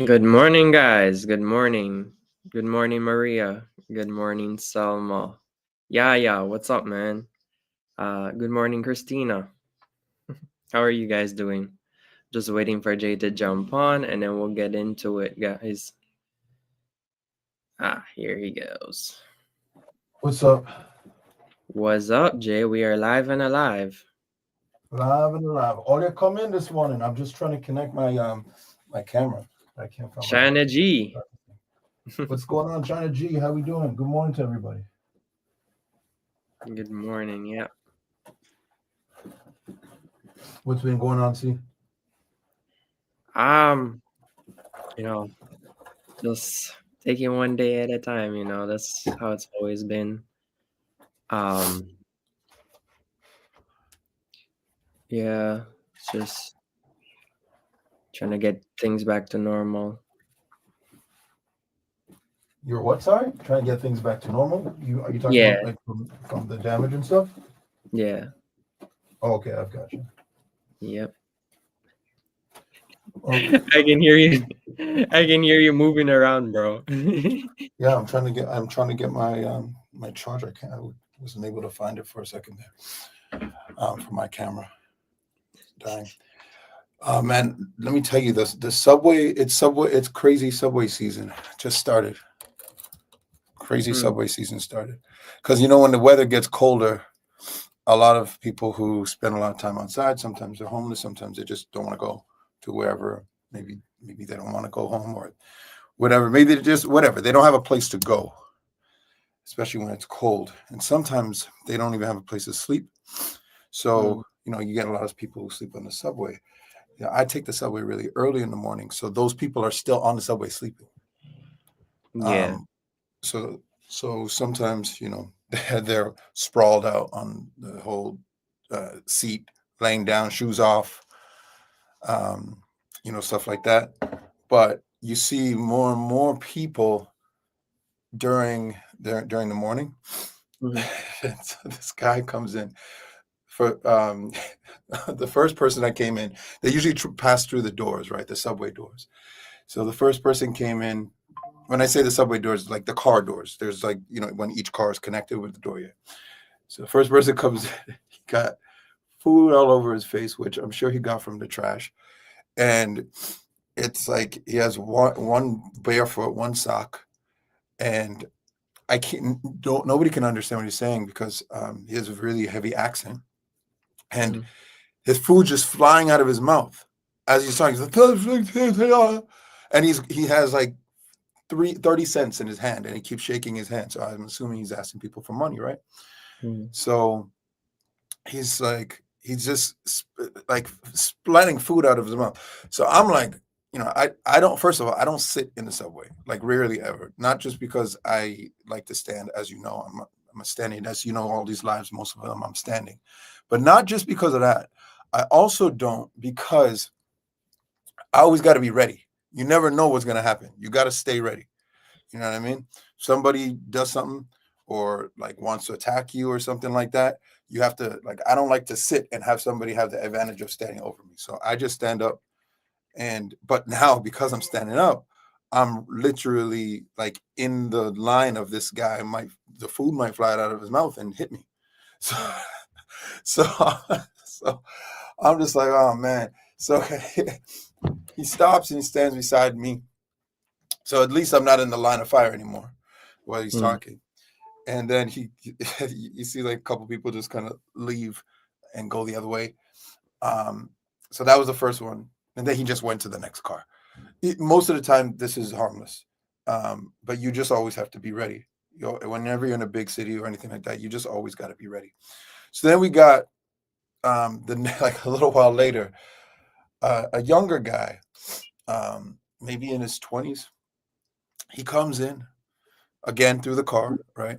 Good morning, guys. Good morning. Good morning, Maria. Good morning, Selma. Yeah, what's up, man? Good morning, Christina. How are you guys doing? Just waiting for Jay to jump on and then we'll get into it, guys. Here he goes. What's up? What's up, Jay? We are live and alive. Live and alive. Oh, they come in this morning. I'm just trying to connect my camera. I can't find my China button. G. What's going on, China G? How we doing? Good morning to everybody. Good morning, yeah. What's been going on, see? Um, you know, just taking one day at a time, that's how it's always been. Um, yeah, it's just trying to get things back to normal. You're what? Sorry, trying to get things back to normal. You are you talking Yeah, about like from the damage and stuff? yeah, Oh, okay, I've got you. yep. Oh, I can hear you. I can hear you moving around, bro. yeah, I'm trying to get my charger. I wasn't able to find it for a second there. For my camera dying. Man, let me tell you this: the subway. It's crazy. Subway season just started. Crazy Mm, subway season started because when the weather gets colder, a lot of people who spend a lot of time outside, sometimes they're homeless, sometimes they just don't want to go to wherever. Maybe they don't want to go home or whatever. Maybe they just whatever. They don't have a place to go, especially when it's cold. And sometimes they don't even have a place to sleep. mm, So you get a lot of people who sleep on the subway. Yeah, I take the subway really early in the morning, so those people are still on the subway sleeping. yeah. Um, so sometimes they're sprawled out on the whole seat, laying down, shoes off, um, stuff like that. But you see more and more people during the morning. Mhm, So this guy comes in for the first person that came in. They usually pass through the doors, right? The subway doors. So the first person came in. When I say the subway doors, like the car doors, there's like, when each car is connected with the door. Yeah. So the first person comes in, he got food all over his face, which I'm sure he got from the trash. And it's like he has one barefoot, one sock, and I can't. Don't nobody can understand what he's saying because he has a really heavy accent, and mhm. his food just flying out of his mouth as he's talking. He's like, and he has like 30 cents in his hand, and he keeps shaking his hand. So I'm assuming he's asking people for money, right? Mhm. So he's just like splatting food out of his mouth. So I'm like, I don't. First of all, I don't sit in the subway, like rarely ever. Not just because I like to stand, as you know, I'm a standing. As you know, all these lives, most of them I'm standing, but not just because of that. I also don't because I always got to be ready. You never know what's gonna happen. You got to stay ready. You know what I mean? Somebody does something or like wants to attack you or something like that. You have to like I don't like to sit and have somebody have the advantage of standing over me. So I just stand up but now because I'm standing up, I'm literally like in the line of this guy might the food might fly out of his mouth and hit me. So so so I'm just like, oh man. So he stops and he stands beside me. So at least I'm not in the line of fire anymore while he's Mm. talking. And then you see like a couple people just kind of leave and go the other way. Um, so that was the first one, and then he just went to the next car. Most of the time, this is harmless, but you just always have to be ready. Whenever you're in a big city or anything like that, you just always got to be ready. So then we got like a little while later, a younger guy, maybe in his 20s. He comes in again through the car, right?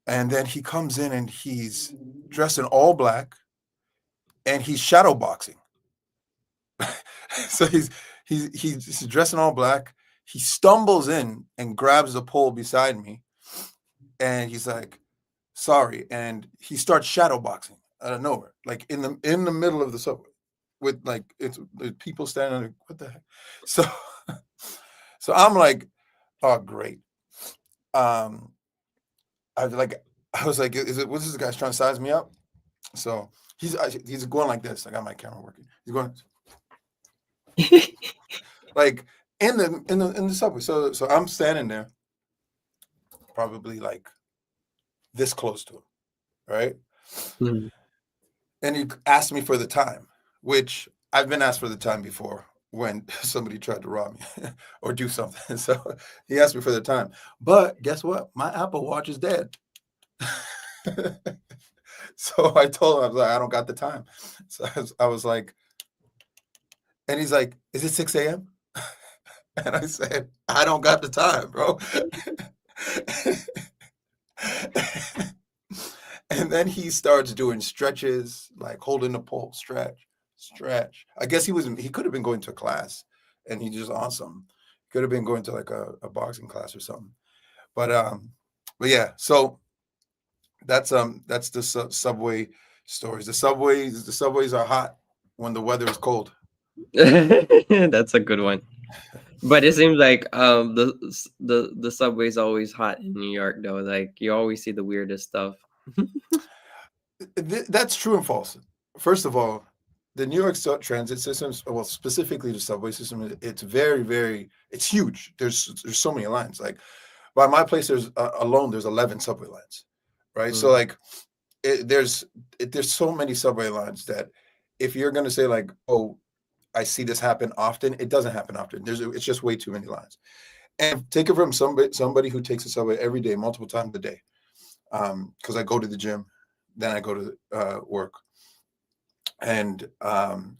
And then he comes in and he's dressed in all black and he's shadow boxing. So he's dressed in all black. He stumbles in and grabs the pole beside me, and he's like, "Sorry," and he starts shadow boxing out of nowhere, like in the middle of the subway, with like it's people standing there. What the heck? So So I'm like, oh great. Um, I was like, is it? What's this guy's trying to size me up? So he's going like this. I got my camera working. He's going like in the subway. So I'm standing there, probably like this close to him, right? Mm. And he asked me for the time, which I've been asked for the time before when somebody tried to rob me or do something. So he asked me for the time. But guess what? My Apple Watch is dead. So I told him, I was like, I don't got the time. So I was like, and he's like, is it 6 a.m.? And I said, I don't got the time, bro. And then he starts doing stretches, like holding the pole, stretch, stretch. I guess he could have been going to a class and he just awesome. Could have been going to like a boxing class or something. But yeah, so that's the subway stories. The subways are hot when the weather is cold. That's a good one. But it seems like the subway's always hot in New York though. Like you always see the weirdest stuff. That's true and false. First of all, the New York transit systems, well, specifically the subway system, it's very, very, it's huge. There's so many lines. Like by my place, there's 11 subway lines, right? So Mm. like there's so many subway lines that if you're gonna say like, oh, I see this happen often, it doesn't happen often. It's just way too many lines. And take it from somebody who takes a subway every day, multiple times a day, because I go to the gym, then I go to work, and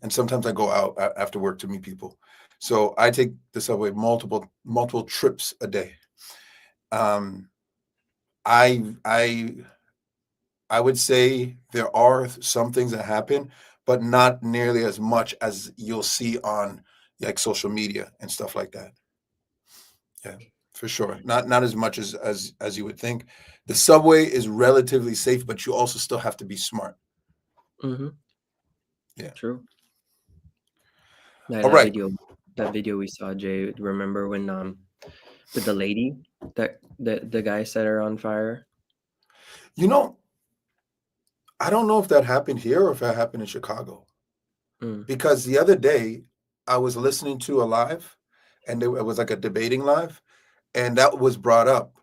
sometimes I go out after work to meet people. So I take the subway multiple trips a day. Um, I I would say there are some things that happen, but not nearly as much as you'll see on like social media and stuff like that. Yeah, for sure. Not as much as you would think. The subway is relatively safe, but you also still have to be smart. Mm-hmm. Yeah. True. Like All right. that video we saw, Jay. Remember when with the lady that the guy set her on fire? You know, I don't know if that happened here or if that happened in Chicago. Mm. Because the other day I was listening to a live, and it was like a debating live, and that was brought up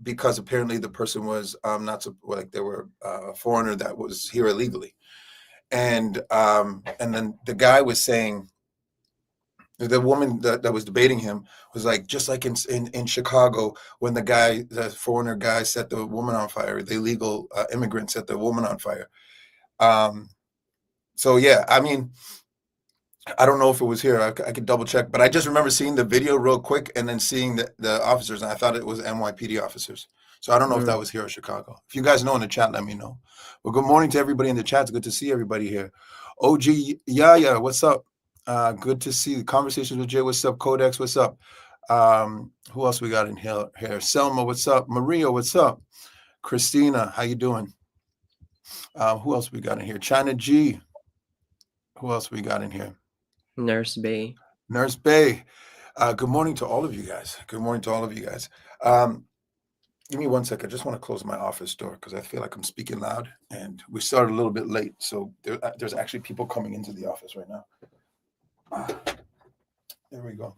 because apparently the person was not like they were a foreigner that was here illegally, and then the guy was saying the woman that was debating him was like just like in Chicago when the foreigner guy set the woman on fire, the illegal immigrant set the woman on fire. Um, so yeah, I mean, I don't know if it was here. I could double check, but I just remember seeing the video real quick and then seeing the officers, and I thought it was NYPD officers. So I don't know if that Mm. was here or Chicago. If you guys know in the chat, let me know. Well, good morning to everybody in the chat. It's good to see everybody here. OG Yaya, what's up? Good to see the conversations with Jay. What's up? Codex, what's up? Who else we got in here? Selma, what's up? Maria, what's up? Christina, how you doing? Who else we got in here? China G. Who else we got in here? Nurse Bay. Nurse Bay. Good morning to all of you guys. Good morning to all of you guys. Um, Give me one second. I just want to close my office door because I feel like I'm speaking loud, and we started a little bit late. So there's actually people coming into the office right now. There we go.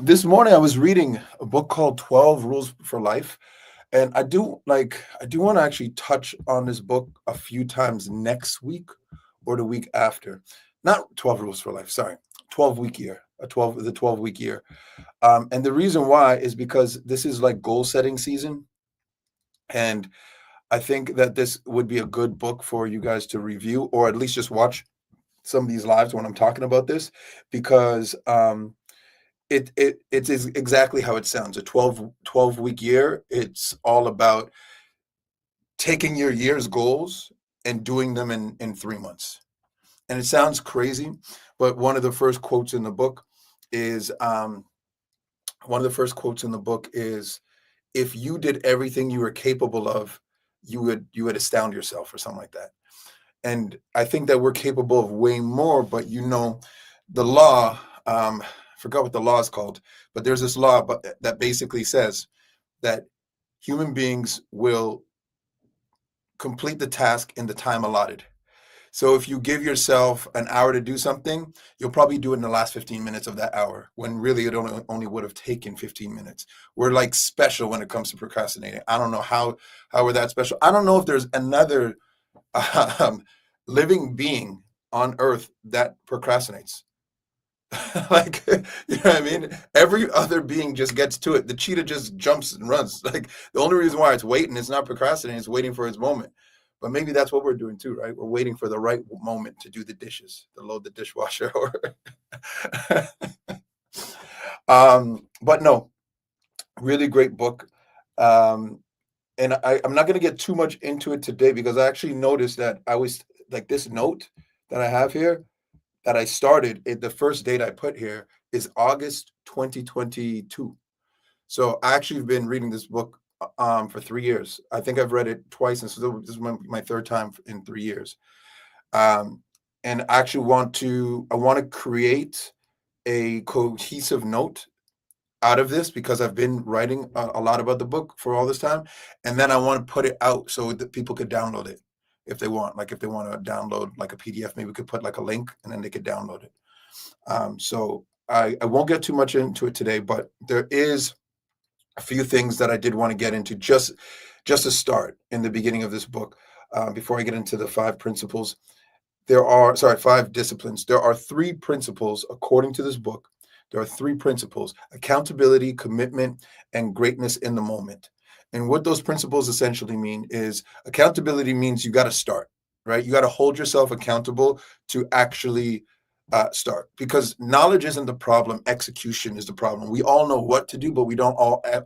This morning I was reading a book called 12 Rules for Life. And I do want to actually touch on this book a few times next week or the week after. Not 12 Rules for Life, sorry. 12-week year. The 12-week year. And the reason why is because this is like goal setting season. And I think that this would be a good book for you guys to review or at least just watch some of these lives when I'm talking about this because it is exactly how it sounds. A 12-week year. It's all about taking your year's goals and doing them in 3 months. And it sounds crazy, but one of the first quotes in the book is if you did everything you were capable of, you would astound yourself or something like that. And I think that we're capable of way more, but the law, forgot what the law is called, but there's this law that basically says that human beings will complete the task in the time allotted. So if you give yourself an hour to do something, you'll probably do it in the last 15 minutes of that hour, when really it only would have taken 15 minutes. We're like special when it comes to procrastinating. I don't know how we're that special. I don't know if there's another um, living being on earth that procrastinates. Like, you know what I mean? Every other being just gets to it. The cheetah just jumps and runs. Like, the only reason why it's waiting, it's not procrastinating, it's waiting for its moment. But maybe that's what we're doing too, right? We're waiting for the right moment to do the dishes, to load the dishwasher. Or but no, really great book. Um, and I'm not going to get too much into it today, because I actually noticed that I was like, this note that I have here that I started, the first date I put here is August 2022. So I actually have been reading this book for 3 years. I think I've read it twice, and so this is my third time in 3 years. Um, and I want to create a cohesive note out of this, because I've been writing a lot about the book for all this time, and then I want to put it out so that people could download it if they want. Like, if they want to download like a PDF, maybe we could put like a link and then they could download it. So I won't get too much into it today, but there is a few things that I did want to get into, just to start in the beginning of this book, before I get into the five principles. There are, sorry, five disciplines. There are three principles according to this book. There are three principles: accountability, commitment, and greatness in the moment. And what those principles essentially mean is, accountability means you got to start, right? You got to hold yourself accountable to actually start, because knowledge isn't the problem, execution is the problem. We all know what to do, but we don't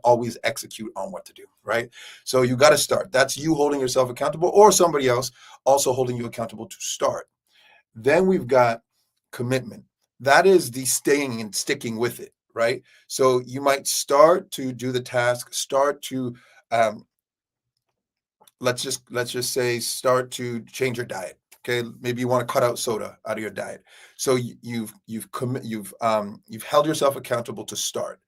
always execute on what to do, right? So you got to start. That's you holding yourself accountable, or somebody else also holding you accountable to start. Then we've got commitment. That is the staying and sticking with it, right? So you might start to do the task, start to um, let's just say, start to change your diet. Okay, maybe you want to cut out soda out of your diet. So you've held yourself accountable to start.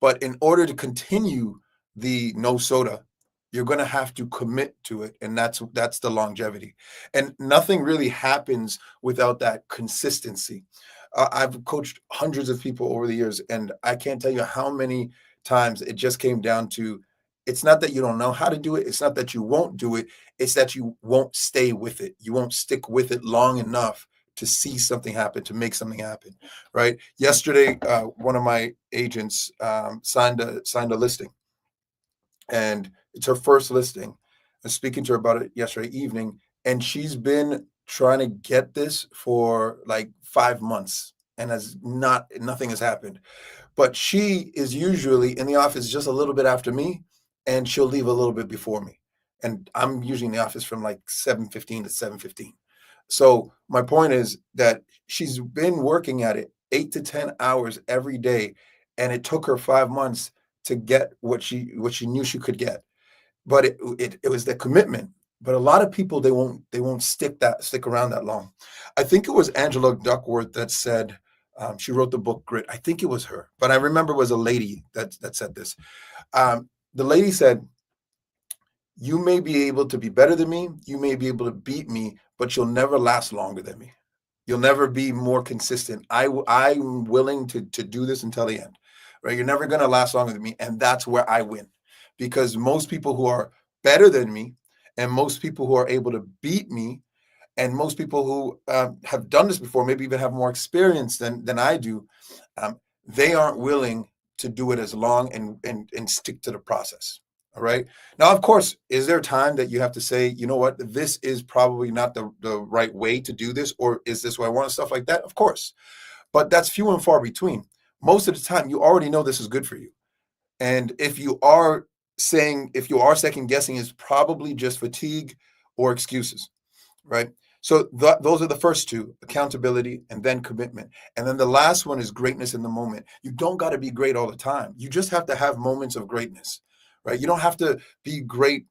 But in order to continue the no soda, you're going to have to commit to it, and that's the longevity. And nothing really happens without that consistency. I've coached hundreds of people over the years, and I can't tell you how many times it just came down to, it's not that you don't know how to do it, it's not that you won't do it, it's that you won't stay with it. You won't stick with it long enough to see something happen, to make something happen, right? Yesterday, one of my agents signed a listing, and it's her first listing. I was speaking to her about it yesterday evening, and she's been trying to get this for like 5 months, and has not nothing has happened. But she is usually in the office just a little bit after me, and she'll leave a little bit before me. And I'm usually in the office from like 7:15 to 7:15. So my point is that she's been working at it 8 to 10 hours every day, and it took her 5 months to get what she knew she could get. But it was the commitment. But a lot of people, they won't stick around that long. I think it was Angela Duckworth that said, she wrote the book Grit. I think it was her, but I remember it was a lady that said this. The lady said, "You may be able to be better than me, you may be able to beat me, but you'll never last longer than me. You'll never be more consistent. I'm willing to do this until the end, right? You're never going to last longer than me, and that's where I win, because most people who are better than me, and most people who are able to beat me, and most people who have done this before, maybe even have more experience than I do, um, they aren't willing to do it as long and stick to the process. All right. Now, of course, is there a time that you have to say, you know what, this is probably not the right way to do this, or is this what I want, stuff like that? Of course. But that's few and far between. Most of the time, you already know this is good for you. And if you are second guessing, it's probably just fatigue or excuses, right? So those are the first two: accountability and then commitment. And then the last one is greatness in the moment. You don't got to be great all the time. You just have to have moments of greatness, right? You don't have to be great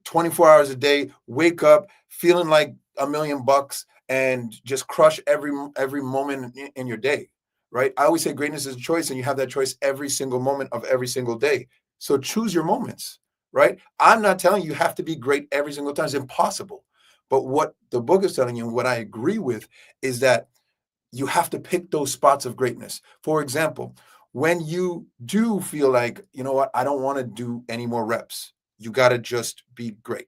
24 hours a day, wake up feeling like $1 million and just crush every moment in your day, right? I always say greatness is a choice, and you have that choice every single moment of every single day. So choose your moments, right? I'm not telling you have to be great every single time. It's impossible. But what the book is telling you, and what I agree with, is that you have to pick those spots of greatness. For example, when you do feel like, you know what, I don't want to do any more reps, you got to just be great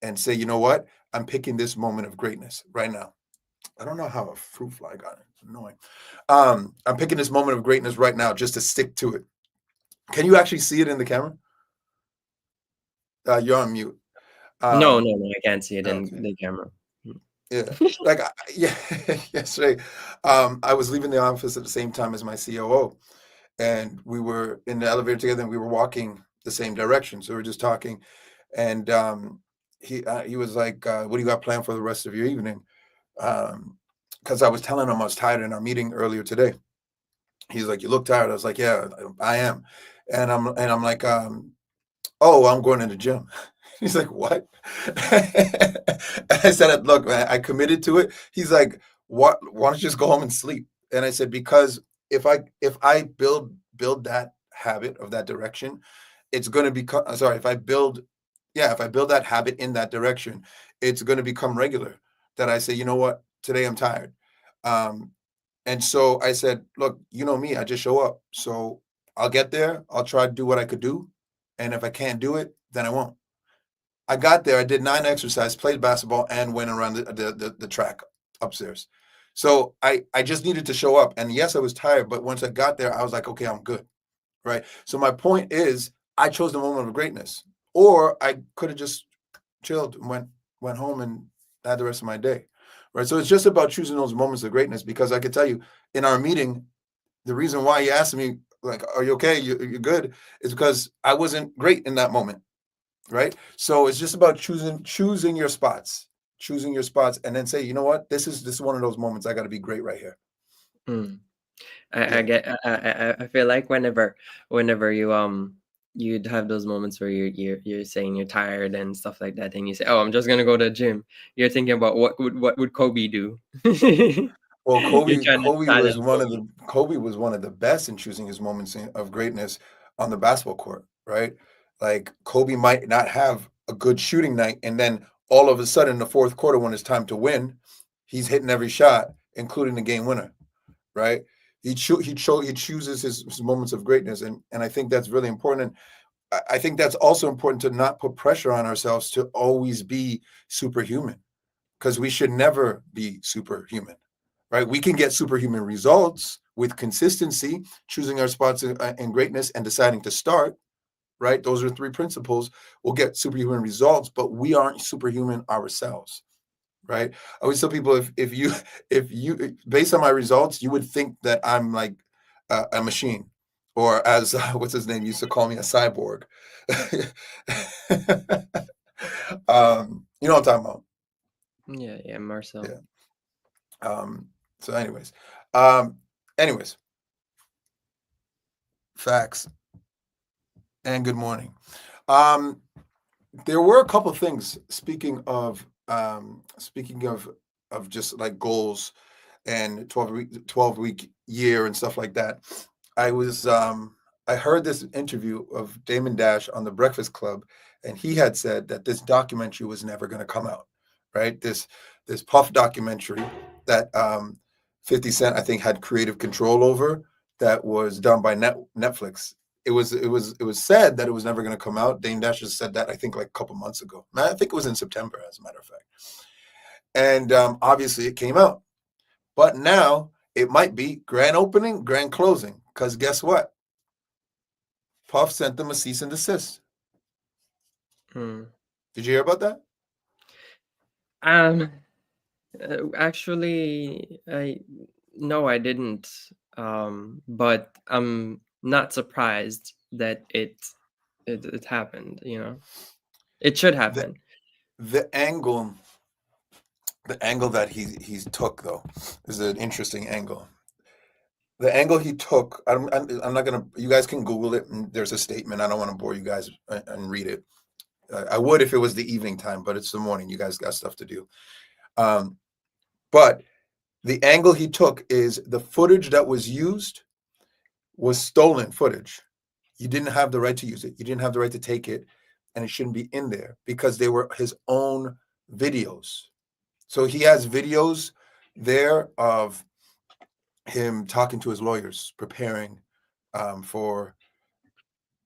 and say, you know what, I'm picking this moment of greatness right now. I don't know how a fruit fly got it. It's annoying. I'm picking this moment of greatness right now just to stick to it. Can you actually see it in the camera? You're on mute. No, Um, no, no, I can't see it in okay. the camera. Yeah. Like, yeah, yesterday, I was leaving the office at the same time as my COO, and we were in the elevator together, and we were walking the same direction. So we were just talking, and he was like, "What do you got planned for the rest of your evening?" Because I was telling him I was tired in our meeting earlier today. He's like, "You look tired." I was like, "Yeah, I am," and I'm like, "Oh, I'm going to the gym." He's like, "What?" I said, "Look, man, I committed to it." He's like, "What? Why don't you just go home and sleep?" And I said, "Because if I build that habit of that direction, it's going to become sorry. If I build, yeah, if I build that habit in that direction, it's going to become regular. That I say, you know what, today I'm tired." Um, and so I said, "Look, you know me, I just show up. So I'll get there. I'll try to do what I could do. And if I can't do it, then I won't." I got there. I did 9 exercises, played basketball, and went around the track upstairs. So I just needed to show up. And yes, I was tired, but once I got there, I was like, okay, I'm good. Right. So my point is, I chose the moment of greatness, or I could have just chilled and went home and had the rest of my day. Right. So it's just about choosing those moments of greatness, because I could tell you in our meeting, the reason why he asked me, like, are you okay? You're good, is because I wasn't great in that moment. Right. So it's just about choosing your spots, and then say, you know what, this is one of those moments I got to be great right here. Mm. I Yeah. get I feel like whenever you'd have those moments where you're saying you're tired and stuff like that, and you say, "Oh, I'm just gonna go to the gym." You're thinking about what would Kobe do? Well, You're Kobe trying to Kobe channel was one of Kobe. the Kobe was one of the best in choosing his moments of greatness on the basketball court, right? Like Kobe might not have a good shooting night, and then all of a sudden, in the fourth quarter, when it's time to win, he's hitting every shot, including the game winner, right? He chooses his moments of greatness, and I think that's really important. And I think that's also important to not put pressure on ourselves to always be superhuman, because we should never be superhuman, right? We can get superhuman results with consistency, choosing our spots in greatness, and deciding to start, right? Those are three principles. We'll get superhuman results, but we aren't superhuman ourselves, right? I always tell people, if you based on my results, you would think that I'm like a machine, or as what's his name used to call me, a cyborg. You know what I'm talking about? Yeah, yeah, Marcel. Yeah. Um, so, um, anyways, facts and good morning. Um, there were a couple of things. Speaking of just like goals and 12-week year and stuff like that. I was I heard this interview of Damon Dash on the Breakfast Club, and he had said that this documentary was never going to come out. Right, this Puff documentary that 50 Cent, I think, had creative control over, that was done by Netflix. It was said that it was never going to come out. Dame Dash has said that, I think, like a couple months ago. I think it was in September, as a matter of fact. And obviously it came out. But now it might be grand opening, grand closing. Because guess what? Puff sent them a cease and desist. Mm. Did you hear about that? Um, Actually, I no, I didn't. But I'm not surprised that it happened. It should The happen. the angle the angle that he's took, though, is an interesting angle. The angle he took, I'm not gonna. You guys can Google it. And there's a statement. I don't want to bore you guys and read it. I would if it was the evening time, but it's the morning. You guys got stuff to do. Um, but The angle he took is the footage that was used was stolen footage. You didn't have the right to use it. You didn't have the right to take it, and it shouldn't be in there because they were his own videos. So he has videos there of him talking to his lawyers, preparing for,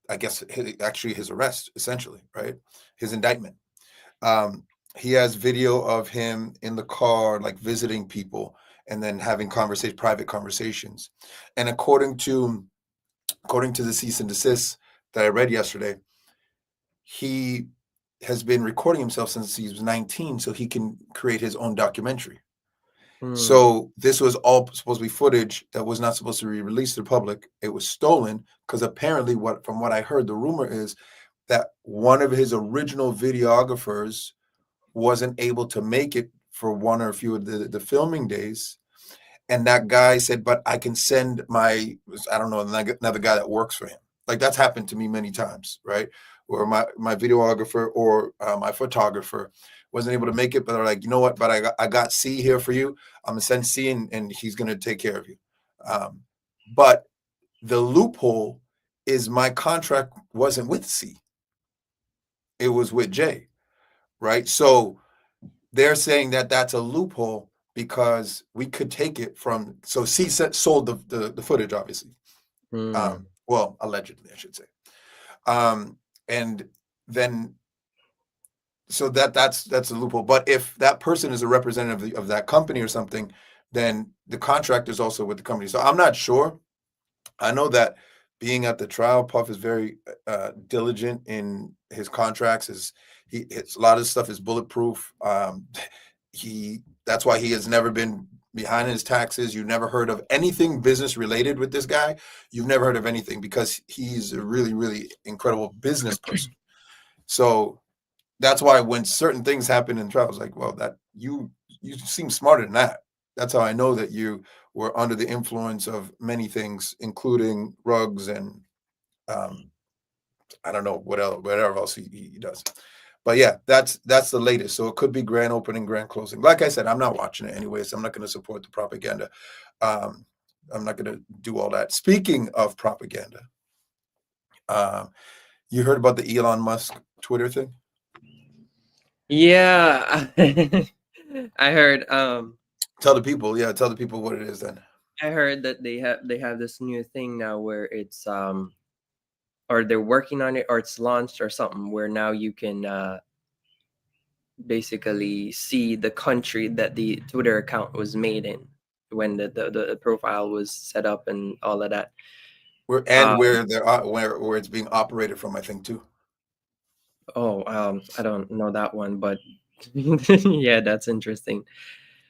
I guess, actually his arrest, essentially, right? His indictment. Um, he has video of him in the car, like visiting people and then having private conversations. And according to the cease and desist that I read yesterday, he has been recording himself since he was 19 so he can create his own documentary. Mm. So this was all supposed to be footage that was not supposed to be released to the public. It was stolen because apparently, from what I heard, the rumor is that one of his original videographers wasn't able to make it for one or a few of the filming days. And that guy said, but I can send I don't know, another guy that works for him. Like that's happened to me many times, right? Where my videographer or my photographer wasn't able to make it, but they're like, you know what? But I got C here for you. I'm gonna send C, and he's gonna take care of you. Um, but the loophole is my contract wasn't with C; it was with J, right? So they're saying that that's a loophole because we could take it from. So C sold the footage, obviously. Mm. Well, allegedly, I should say. Um, and then so that's a loophole. But if that person is a representative of that company or something, then the contract is also with the company. So I'm not sure. I know that being at the trial, Puff is very diligent in his contracts. A lot of stuff is bulletproof. He That's why he has never been behind his taxes. You never heard of anything business related with this guy. You've never heard of anything because he's a really, really incredible business person. So that's why when certain things happen in trials, like, well, that you seem smarter than that. That's how I know that you were under the influence of many things, including rugs and um, I don't know whatever else he does. But yeah, that's the latest. So it could be grand opening, grand closing. Like I said, I'm not watching it anyways. I'm not going to support the propaganda. Um, I'm not going to do all that. Speaking of propaganda, um, you heard about the Elon Musk Twitter thing? Yeah. I heard Tell the people what it is then. I heard that they have this new thing now where it's or they're working on it or it's launched or something where now you can basically see the country that the Twitter account was made in when the profile was set up and all of that. Where they're where it's being operated from, I think too. Oh, I don't know that one, but yeah, that's interesting.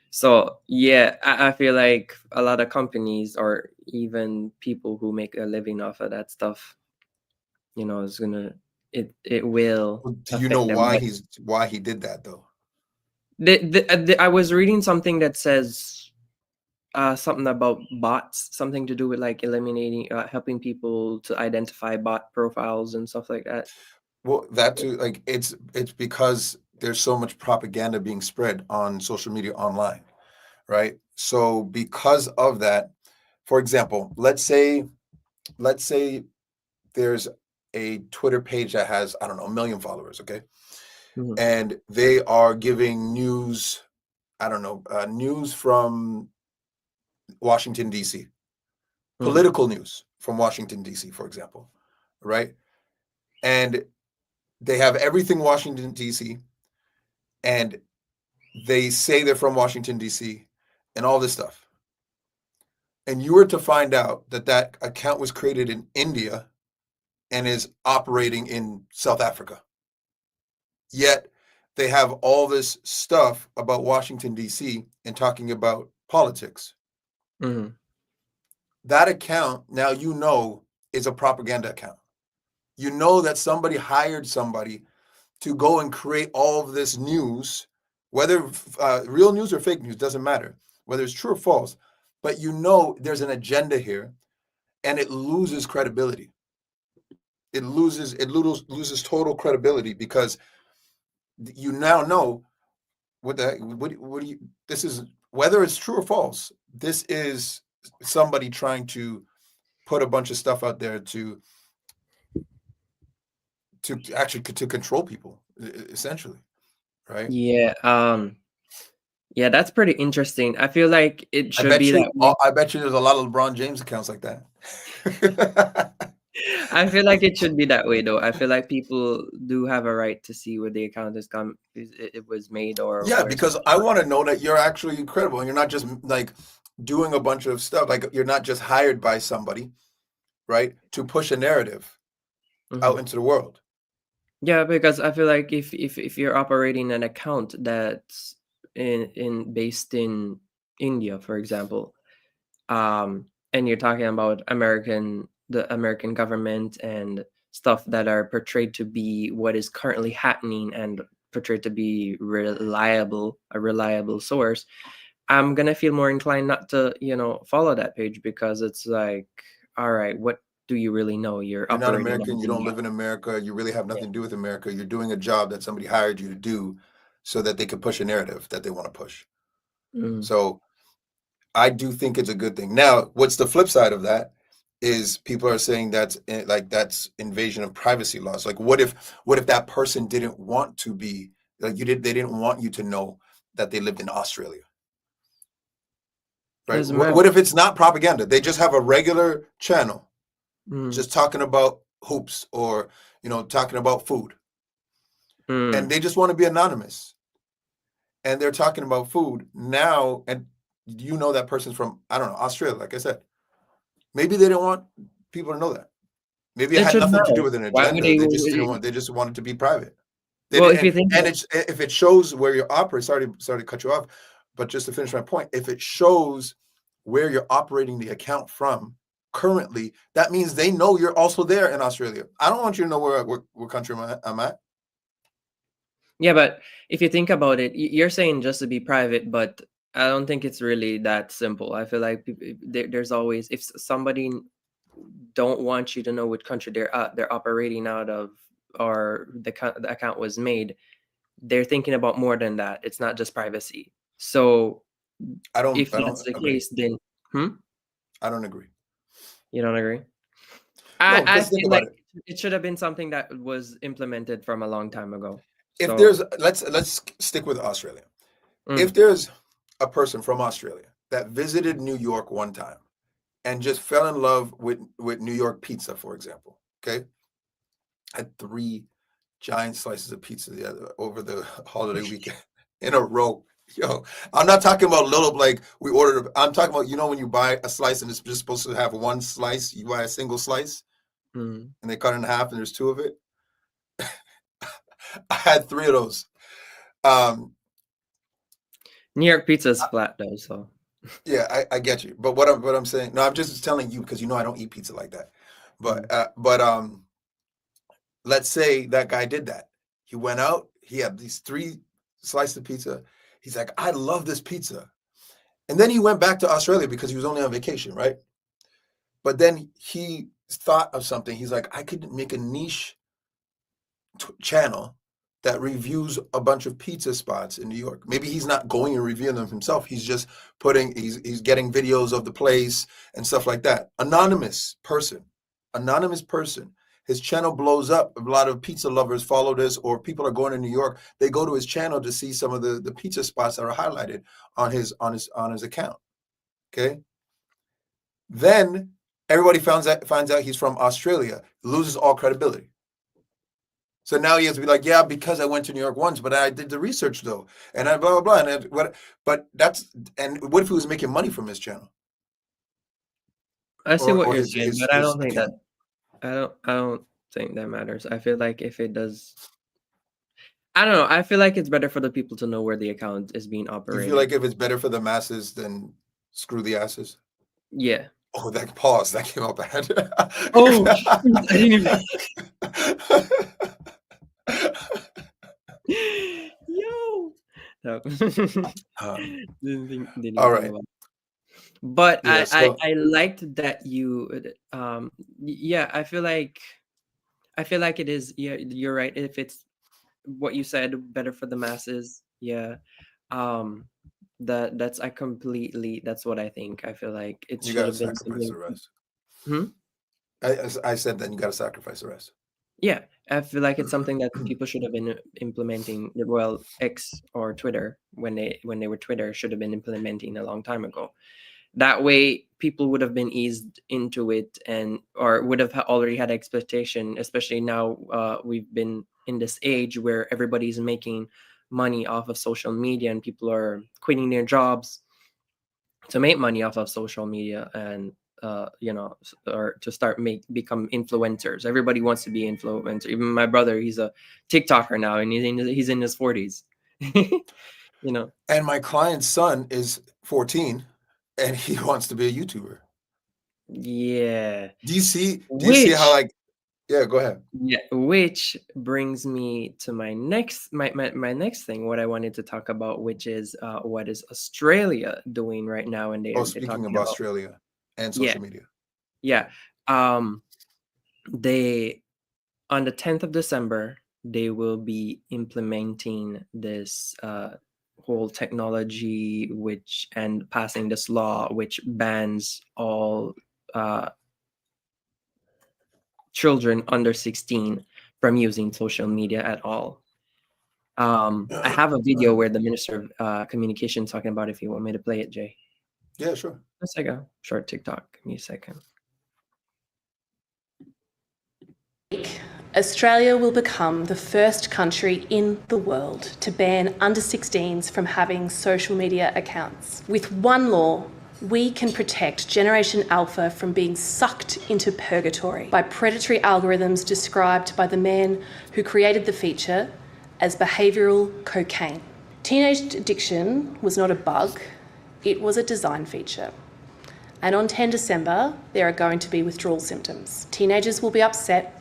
So yeah, I feel like a lot of companies or even people who make a living off of that stuff, is gonna it will Well, do you know affect them. But why he did that though? I was reading something that says something about bots, something to do with like eliminating, helping people to identify bot profiles and stuff like that. Well, that too, like it's because there's so much propaganda being spread on social media online, right? So because of that, for example, let's say there's a Twitter page that has, I don't know, a million followers, okay? Mhm, And they are giving news, I don't know, news from Washington D.C., mhm, political news from Washington D.C., for example, right? And they have everything Washington D.C. and they say they're from Washington D.C. and all this stuff. And you were to find out that that account was created in India and is operating in South Africa. Yet they have all this stuff about Washington D.C. and talking about politics. mhm, That account now is a propaganda account. You know that somebody hired somebody to go and create all of this news, whether real news or fake news, doesn't matter, whether it's true or false, but there's an agenda here and it loses credibility. It loses total credibility because you now know what do you this is whether it's true or false, this is somebody trying to put a bunch of stuff out there to actually to control people, essentially, right? Yeah, yeah, that's pretty interesting. I feel like it should be that way. I bet you there's a lot of LeBron James accounts like that. I feel like it should be that way though. I feel like people do have a right to see where the account it was made or Yeah, where it's because from. I want to know that you're actually incredible and you're not just like doing a bunch of stuff. Like you're not just hired by somebody, right, to push a narrative out Mhm. into the world. Yeah, because I feel like if you're operating an account that's in based in India, for example, and you're talking about the American government and stuff that are portrayed to be what is currently happening and portrayed to be a reliable source, I'm gonna feel more inclined not to, follow that page because it's like, all right, what do you really know? You're You're not operating American. out of You don't India. live in America. You really have Yeah. nothing to do with America. You're doing a job that somebody hired you to do so that they could push a narrative that they want to push. Mm. So I do think it's a good thing. Now, what's the flip side of that is people are saying that's invasion of privacy laws. Like what if that person didn't want to be like you did they didn't want you to know that they lived in Australia, right? Doesn't matter. What if it's not propaganda? They just have a regular channel Mm. just talking about hoops or talking about food and Mm. they just want to be anonymous and they're talking about food now and that person's from I don't know Australia like I said. Maybe they didn't want people to know that. Maybe it It had should nothing to do matter. with an Why would agenda. they? They just didn't want. They just wanted to be private. They Well, didn't, if you think, and it's if it shows where you're operating. Sorry to cut you off, but just to finish my point, if it shows where you're operating the account from currently, that means they know you're also there in Australia. I don't want you to know what country I'm at. yeah, but if you think about it, you're saying just to be private, but I don't think it's really that simple. I feel like there's always if somebody don't want you to know what country they're operating out of or the account was made, they're thinking about more than that. It's not just privacy. So I don't. if I that's don't the agree. case, then I don't agree. you don't agree? I No, I because think feel about like it. it should have been something that was implemented from a long time ago. If So, there's let's stick with Australia. If mm, there's a person from Australia that visited New York one time and just fell in love with New York pizza, for example. Okay, had 3 giant slices of pizza over the holiday weekend in a row. Yo, I'm not talking about little like we ordered. I'm talking about when you buy a slice and it's just supposed to have one slice. You buy a single slice mm. and they cut it in half and there's 2 of it. I had 3 of those. Um, New York pizza is flat though, so. yeah, I get you. But what I'm saying, no, I'm just telling you because I don't eat pizza like that. Mm. But let's say that guy did that. He went out, he had these 3 slices of pizza. He's like, I love this pizza. And then he went back to Australia because he was only on vacation, right? But then he thought of something. He's like, I could make a niche channel that reviews a bunch of pizza spots in New York. Maybe he's not going and reviewing them himself. He's just he's getting videos of the place and stuff like that. Anonymous person. His channel blows up. A lot of pizza lovers follow this, or people are going to New York. They go to his channel to see some of the pizza spots that are highlighted on his account. Okay. Then everybody finds out he's from Australia, loses all credibility. So now he has to be like, yeah, because I went to New York once, but I did the research though, and I blah blah blah. And what? But what if he was making money from his channel I see what or you're his saying, his but I his don't think that account? I don't think that matters. I feel like if it does, I don't know. I feel like it's better for the people to know where the account is being You feel operated. like if it's better for the masses, then screw the asses. Yeah. Oh, that pause that came out bad. Oh, shoot, I didn't even. Yo. No. Didn't all even think right. about it. But Yeah. So I liked that you yeah, I feel like it is, yeah, you're right. If it's what you said, better for the masses. Yeah. Um That's I completely, that's what I think. I feel like it You should got to have been sacrifice something. the rest. Hmm? I said then you got to sacrifice the rest. Yeah, I feel like it's something that people should have been implementing. Well, X or Twitter, when they were Twitter, should have been implementing a long time ago. That way, people would have been eased into it, and or would have already had expectation. Especially now, we've been in this age where everybody's making money off of social media, and people are quitting their jobs to make money off of social media, and or to start become influencers. Everybody wants to be influencer. Even my brother, he's a TikToker now, and he's in his 40s. you know And my client's son is 14 and he wants to be a YouTuber. yeah. Do you see how, which like, yeah, go ahead. yeah, which brings me to my next thing, what I wanted to talk about, which is what is Australia doing right now, and Oh, they're speaking of talking about. Australia and Yeah, social media. yeah. um they on the 10th of December, they will be implementing this whole technology, which and passing this law which bans all uh, children under 16 from using social media at all. I have a video where the Minister of Communication talking about, if you want me to play it, Jay. Yeah, sure. Just like a short TikTok. Give me a second. Australia will become the first country in the world to ban under 16s from having social media accounts. With one law, we can protect Generation Alpha from being sucked into purgatory by predatory algorithms described by the man who created the feature as behavioural cocaine. Teenage addiction was not a bug, it was a design feature. And on 10 December, there are going to be withdrawal symptoms. Teenagers will be upset.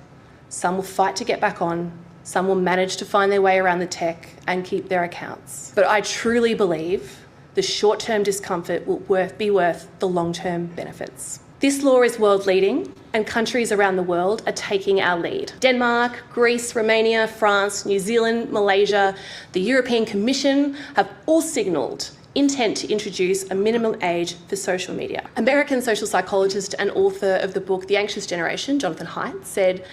Some will fight to get back on, some will manage to find their way around the tech and keep their accounts. But I truly believe the short-term discomfort will be worth the long-term benefits. This law is world-leading, and countries around the world are taking our lead. Denmark, Greece, Romania, France, New Zealand, Malaysia, the European Commission have all signalled intent to introduce a minimum age for social media. American social psychologist and author of the book The Anxious Generation, Jonathan Haidt, said,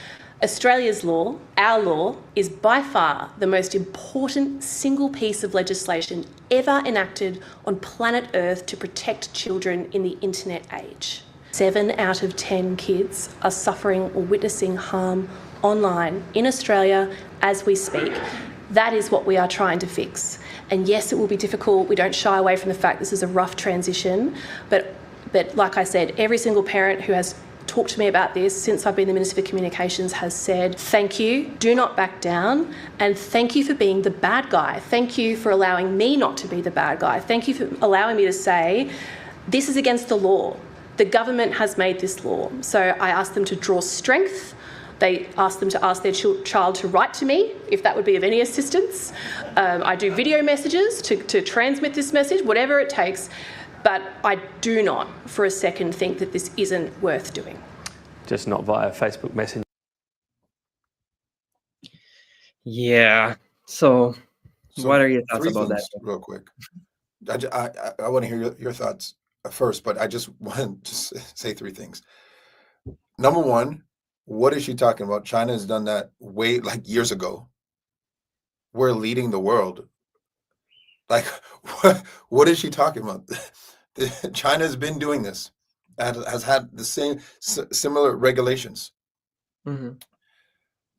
Australia's law, our law, is by far the most important single piece of legislation ever enacted on planet Earth to protect children in the internet age. 7 out of 10 kids are suffering or witnessing harm online in Australia as we speak. That is what we are trying to fix. And yes, it will be difficult. We don't shy away from the fact this is a rough transition. But like I said, every single parent who has talked to me about this since I've been the Minister for Communications has said, thank you, do not back down, and thank you for being the bad guy. Thank you for allowing me not to be the bad guy. Thank you for allowing me to say, this is against the law. The government has made this law. So I asked them to draw strength. They asked them to ask their child to write to me, if that would be of any assistance. I do video messages to transmit this message, whatever it takes. But I do not for a second think that this isn't worth doing. Just not via Facebook Messenger. Yeah. So what are your thoughts Three about that? things real quick. I want to hear your thoughts first, but I just want to say three things. Number one, what is she talking about? China has done that way, like, years ago. We're leading the world. Like, what is she talking about? China has been doing this and has had the same similar regulations. Mm-hmm.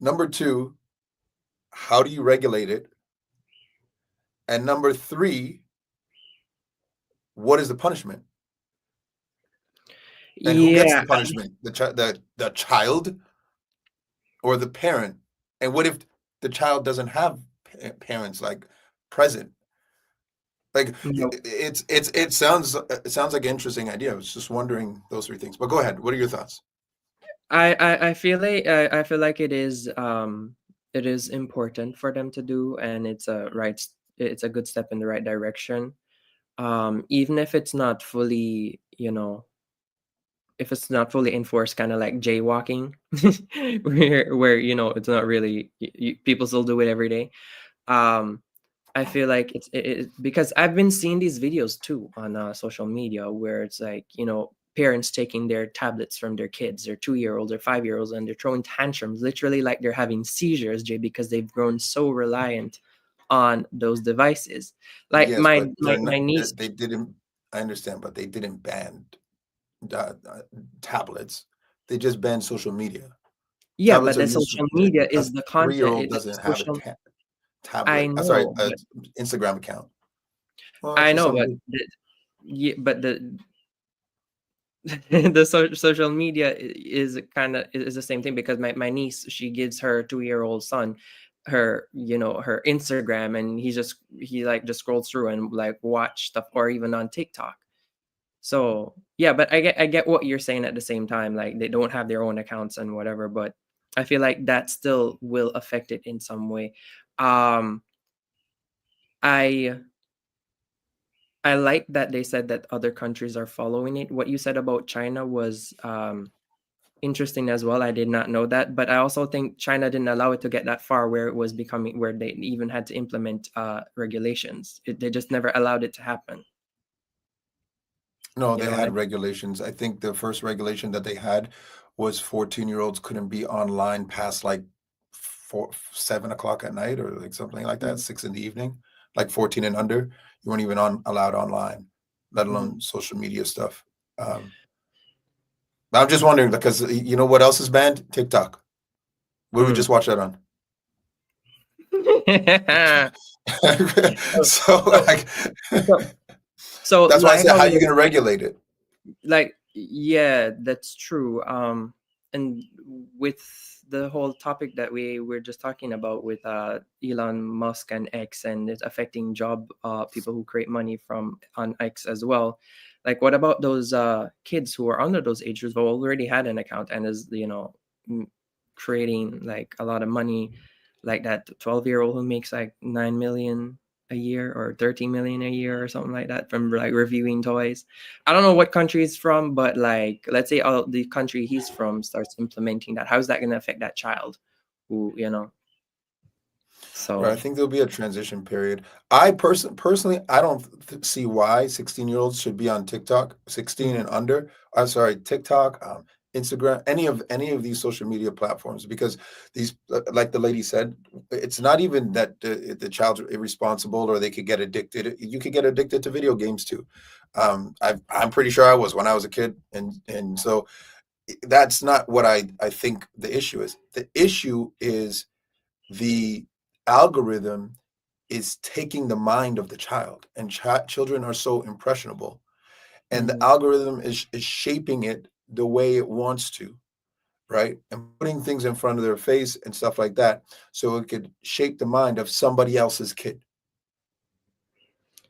Number two, how do you regulate it? And number three, what is the punishment? And who gets the punishment? The child or the parent? And what if the child doesn't have parents, like, present? Like, it sounds like an interesting idea. I was just wondering those three things. But go ahead. What are your thoughts? I feel like it is important for them to do, and it's a good step in the right direction. Even if it's not fully, if it's not fully enforced, kind of like jaywalking, where it's not really, people still do it every day. I feel like because I've been seeing these videos too on social media where it's like, parents taking their tablets from their kids, their 2-year-olds or 5-year-olds, and they're throwing tantrums, literally like they're having seizures, Jay, because they've grown so reliant on those devices. Like Yes, my but my they're not. my niece. They didn't. I understand, but they didn't ban tablets. They just banned social media. Yeah, Tablets but are the used. social media A is the content. 3-year-old doesn't have a Social. I tablet. Sorry, know, a but Instagram account. Well, I actually, know, some but do. yeah, but social media is kind of is the same thing, because my niece, she gives her 2-year-old son her Instagram, and he like just scrolls through and like watch stuff, or even on TikTok. So yeah, but I get what you're saying at the same time, like they don't have their own accounts and whatever, but I feel like that still will affect it in some way. um I I like that they said that other countries are following it. What you said about China was interesting as well. I did not know that, but I also think China didn't allow it to get that far where it was becoming where they even had to implement regulations. They just never allowed it to happen. No, You they know what I had mean? regulations. I think the first regulation that they had was 14-year-olds couldn't be online past like 7 o'clock at night, or like something like that, Mm, 6 in the evening. Like 14 and under, you weren't even allowed online, let mhm. alone social media stuff. Um, I'm just wondering because you know what else is banned? TikTok. What did we Mm. just watch that on? so, So so, like, so, so, that's why I like said, I how are you was going to regulate it? like, yeah, that's true. And with the whole topic that we were just talking about with Elon Musk and X, and it's affecting job people who create money from on X as well. Like, what about those kids who are under those ages who already had an account and is m- creating like a lot of money, like that 12-year-old who makes like 9 million a year or 13 million a year or something like that from like reviewing toys. I don't know what country he's from, but like, let's say the country he's from starts implementing that. How's that going to affect that child? Who. Right, I So. think there'll be a transition period. I personally, I don't see why 16-year-olds should be on TikTok, 16 Mhm, and under. I'm sorry, TikTok, Instagram, any of these social media platforms, because these, like the lady said, it's not even that the child's irresponsible or they could get addicted. You could get addicted to video games too. I'm pretty sure I was when I was a kid, and so that's not what I think the issue is. The issue is the algorithm is taking the mind of the child, and children are so impressionable, and the mhm. algorithm is shaping it the way it wants to, right, and putting things in front of their face and stuff like that, so it could shape the mind of somebody else's kid.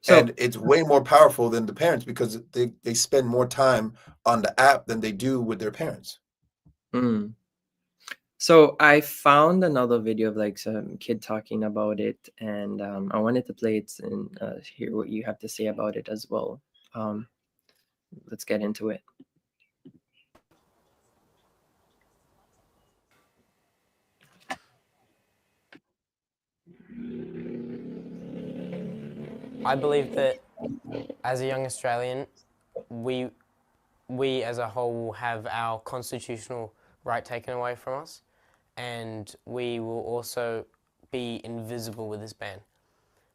And So. it's way more powerful than the parents because they spend more time on the app than they do with their parents. mm. So I found another video of like some kid talking about it, and I wanted to play it and hear what you have to say about it as well. Um, let's get into it. I believe that as a young Australian, we we as a whole will have our constitutional right taken away from us, and we will also be invisible with this ban.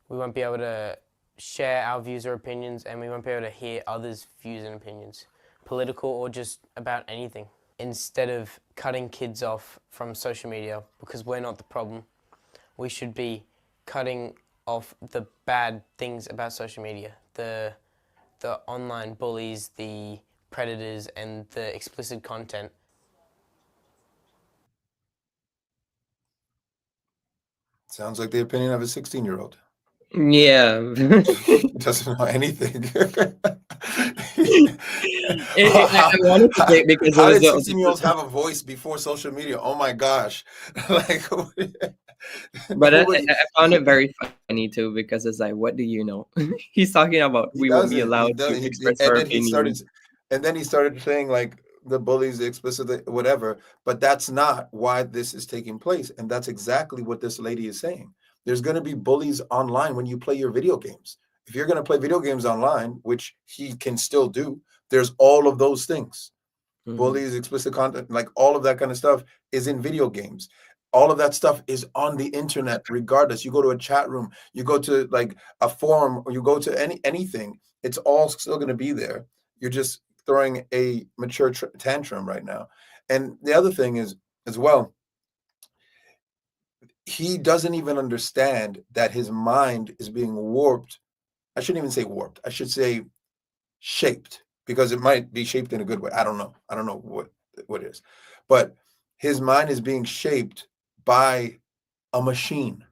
We won't be able to share our views or opinions, and we won't be able to hear others' views and opinions, political or just about anything. Instead of cutting kids off from social media because we're not the problem, we should be cutting off the bad things about social media, the online bullies, the predators, and the explicit content. Sounds like the opinion of a 16-year-old. Yeah. He doesn't know anything. I wanted to say it because it How was did 16-year-olds have a voice before social media? Oh my gosh. Like, but nobody, I found it very funny too, because it's like, what do you know? He's talking about he we won't be doesn't. He allowed does. to express And our then he started, opinions. saying like the bullies, the explicit, whatever. But that's not why this is taking place, and that's exactly what this lady is saying. There's going to be bullies online when you play your video games. If you're going to play video games online, which he can still do, there's all of those things. Bullies, explicit content, like all of that kind of stuff is in video games. All of that stuff is on the internet, regardless. You go to a chat room, you go to like a forum, or you go to anything, it's all still going to be there. You're just throwing a mature tantrum right now. And the other thing is, as well, he doesn't even understand that his mind is being warped. I shouldn't even say warped. I should say shaped, because it might be shaped in a good way. I don't know. I don't know what it is. But his mind is being shaped by a machine.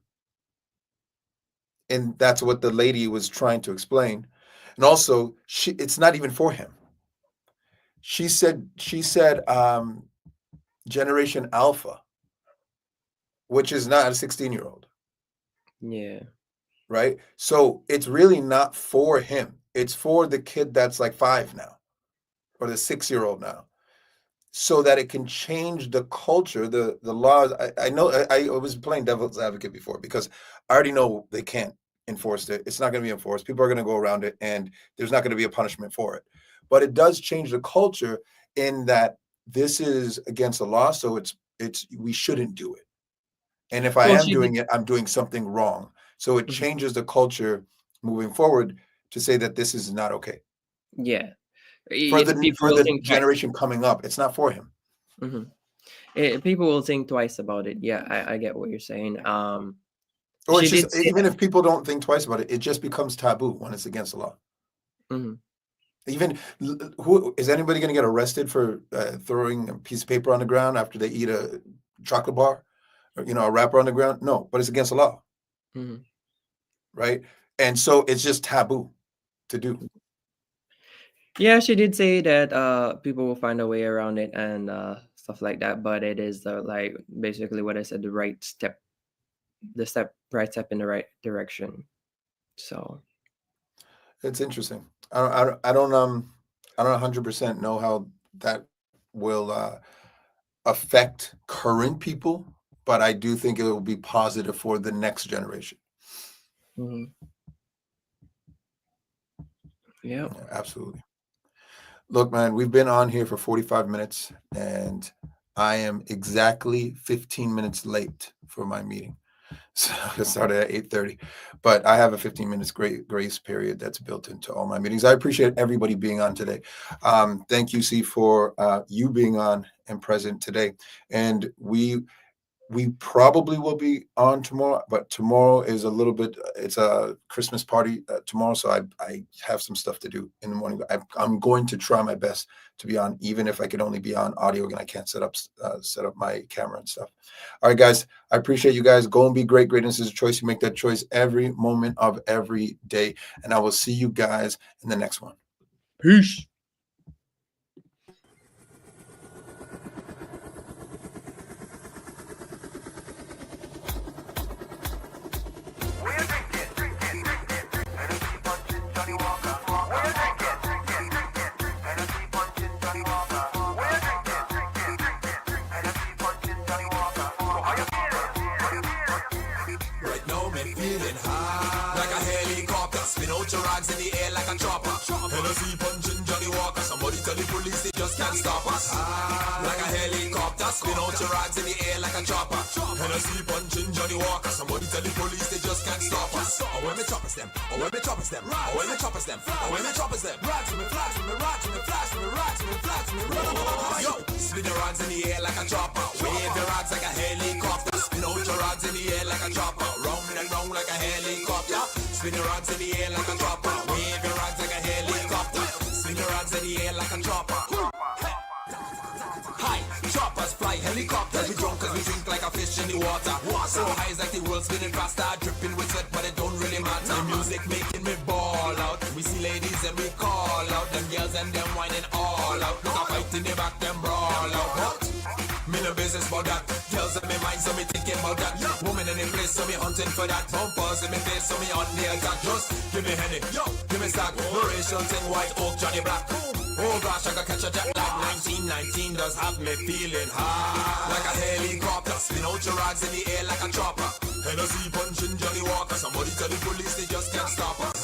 And that's what the lady was trying to explain. And also, it's not even for him. She said Generation Alpha, which is not a 16-year-old. Yeah. Right? So it's really not for him. It's for the kid that's like 5 now, or the 6-year-old now, so that it can change the culture, the laws. I know I was playing devil's advocate before, because I already know they can't enforce it. It's not going to be enforced. People are going to go around it, and there's not going to be a punishment for it. But it does change the culture in that this is against the law, so it's we shouldn't do it. And if I Well, am doing it, I'm doing something wrong. So it changes the culture moving forward to say that this is not okay. Yeah. For the People will think generation coming up, it's not for him. People will think twice about it. Yeah, I get what you're saying. Or it's just, even if people don't think twice about it, it just becomes taboo when it's against the law. Even who is anybody going to get arrested for throwing a piece of paper on the ground after they eat a chocolate bar, or a wrapper on the ground? No, but it's against the law, right? And so it's just taboo to do. Yeah, she did say that people will find a way around it and stuff like that, but it is like basically what I said, the right step in the right direction. So it's interesting. I don't 100% know how that will affect current people, but I do think it will be positive for the next generation. Yeah, absolutely. Look, man, we've been on here for 45 minutes, and I am exactly 15 minutes late for my meeting. So it started at 8:30, but I have a 15 minutes grace period that's built into all my meetings. I appreciate everybody being on today. Thank you, C, for you being on and present today. And we probably will be on tomorrow, but tomorrow is it's a Christmas party tomorrow. So I have some stuff to do in the morning. I'm going to try my best to be on, even if I could only be on audio and I can't set up my camera and stuff. All right, guys, I appreciate you guys. Go and be great. Greatness is a choice. You make that choice every moment of every day. And I will see you guys in the next one. Peace. In the air like a chopper. Hennessy punching Johnny Walker. Somebody tell the police they just can't stop us. Like a helicopter. Spin out your rags in the air like a chopper. Hennessy punching Johnny Walker. Somebody tell the police they just can't stop us. Oh, when me choppers them. Oh, when me choppers them. Oh, when me choppers them. Oh, when me choppers them. Rags with me, flags with me, rags with me, flags with me, rags with me, flags with me. Yo, spin your rags in the air like a chopper. Wave your rags like a helicopter. Spin out your rags in the air like a chopper. Round and round like a helicopter. Spin your rags in the air like a chopper. Wave your rags like a helicopter. Spin your rags in the air like a chopper. Hi, choppers fly, helicopters. We drunk cause we drink like a fish in the water. So high is like the world spinning faster. Dripping with sweat but it don't really matter. The music making me ball out. We see ladies and we call out. Them girls and them whining all out. Look a fight in the back, them brawl out. What? Me no business about that. Girls in my mind, so me thinking about that. Woman in the place, so me hunting for that. Bumpers in my face, so me on the attack. Just give me Henny, yo, give me Stack. Racial thing, white oak, Johnny Black. Oh gosh, I gotta catch a jet lag. 1919 does have me feeling high. Like a helicopter, spin out your rags in the air like a chopper. Hennessy punching Johnny Walker. Somebody tell the police they just can't stop us.